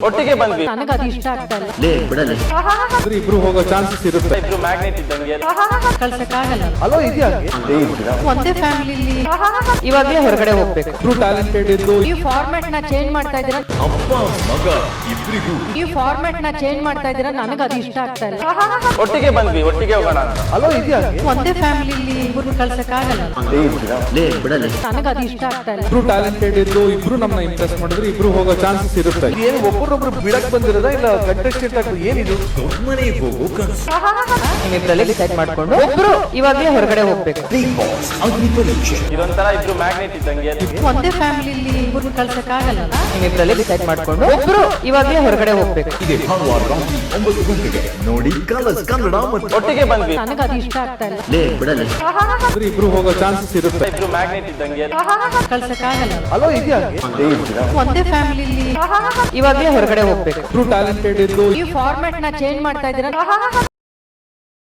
ಒಟ್ಟಿಗೆ ಬಂದ್ವಿ. ನನಗೆ ಅದು ಇಷ್ಟ ಆಗ್ತಾ ಇಲ್ಲ. ಲೇ ಬಿಡಲಿ ಇಬ್ರು ಹೋಗೋ ಚಾನ್ಸಸ್ ಇರುತ್ತೆ. ಇಬ್ರು ಮ್ಯಾಗ್ನೆಟ್ ಇದ್ದಂಗೆ. ಕಳ್ಸಕ್ಕಾಗಲ್ಲ. ಅಲೋ ಇದೆಯಾ ಒಂದೇ ಫ್ಯಾಮಿಲಿಲಿ ಇವಾಗ್ಲೇ ಹೊರಗಡೆ ಹೋಗ್ಬೇಕು. ಇಬ್ರು ಟ್ಯಾಲೆಂಟೆಡ್ ಇದ್ದು ಈ ಫಾರ್ಮೆಟ್ ನ ಚೇಂಜ್ ಮಾಡ್ತಾ ಇದ್ದೀರಾ. ಅಪ್ಪ ಮಗ ಇಬ್ರಿಗೂ ಈ ಫಾರ್ಮೆಟ್ ನ ಚೇಂಜ್ ಮಾಡ್ತಾ ಇದ್ದೀರಾ. ನನಗೆ ಅದು ಇಷ್ಟ ಆಗ್ತಾ ಇಲ್ಲ. ಒಟ್ಟಿಗೆ ಬಂದ್ವಿ, ಒಟ್ಟಿಗೆ ಹೋಗೋಣ ಅಂತ. ಅಲೋ ಇದೆಯಾ ಒಂದೇ ಫ್ಯಾಮಿಲಿಲಿ ಇಬ್ರು ಕಳ್ಸಕ್ಕಾಗಲ್ಲ. ಲೇ ಬಿಡಲಿ ನನಗೆ ಅದು ಇಷ್ಟ ಆಗ್ತಾ ಇಲ್ಲ. ಇಬ್ರು ಟ್ಯಾಲೆಂಟೆಡ್ ಇದ್ದು ಇಬ್ರು ನಮ್ಮನ್ನ ಇಂಪ್ರೆಸ್ ಮಾಡಿದ್ರೆ ಇಬ್ರು ಹೋಗೋ ಚಾನ್ಸಸ್ ಇರುತ್ತೆ. ಏನು ಒಬ್ಬರೊಬ್ರು ಬಿಡಕ್ ಬಂದಿರೋದ ಇಲ್ಲ ಕಂಟೆಸ್ಟೆಂಟ್ ಆಗಿ ಏನಿದು? ಮನೆಗೆ ಹೋಗೋ ಕನಸು. ನಿಮ್ಮಿಬ್ರಲ್ಲಿ ಡಿಸೈಡ್ ಮಾಡ್ಕೊಂಡು ಒಬ್ರು ಇವಾಗ್ಲೇ ಹೊರಗಡೆ ಹೋಗ್ಬೇಕು. ಬಿಗ್ ಬಾಸ್ ಅಗ್ನಿ ಪರೀಕ್ಷೆ. ಇದೊಂಥರ ಇಬ್ರು ಮ್ಯಾಗ್ನೆಟ್ ಇದ್ದಂಗೆ. ಒಂದೇ ಫ್ಯಾಮಿಲಿಲಿ ಇಬ್ರು ಕಳ್ಸಕ್ಕಾಗಲ್ಲ. ನಿಮ್ಮಿಬ್ರಲ್ಲಿ ಡಿಸೈಡ್ ಮಾಡ್ಕೊಂಡು ಒಬ್ರು ಇವಾಗ್ಲೇ ಹೊರಗಡೆ ಹೋಗ್ಬೇಕು. ಇದೆ ಭಾನುವಾರ ರಾತ್ರಿ 9 ಗಂಟೆಗೆ ನೋಡಿ ಕಲರ್ಸ್ ಕನ್ನಡ ಮತ್ತು ಒಟ್ಟಿಗೆ ಬಂದ್ವಿ. ನನಗೆ ಅದು ಇಷ್ಟ ಆಗ್ತಾ ಇಲ್ಲ. ಲೇ ಬಿಡಲಿ ಇಬ್ರು ಹೋಗೋ ಚಾನ್ಸಸ್ ಇರುತ್ತೆ. ಇಬ್ರು ಮ್ಯಾಗ್ನೆಟ್ ಇದ್ದಂಗೆ. ಕಳ್ಸಕ್ಕಾಗಲ್ಲ. ಅಲೋ ಇದೆಯಾ ಒಂದೇ ಫ್ಯಾಮಿಲಿಲಿ ಇವಾಗ್ಲೇ ಹೊರಗಡೆ ಹೋಗ್ಬೇಕು. ಇಬ್ರು ಟ್ಯಾಲೆಂಟೆಡ್ ಇದ್ದು ಈ ಫಾರ್ಮೆಟ್ ನ ಚೇಂಜ್ ಮಾಡ್ತಾ ಇದ್ದೀರಾ.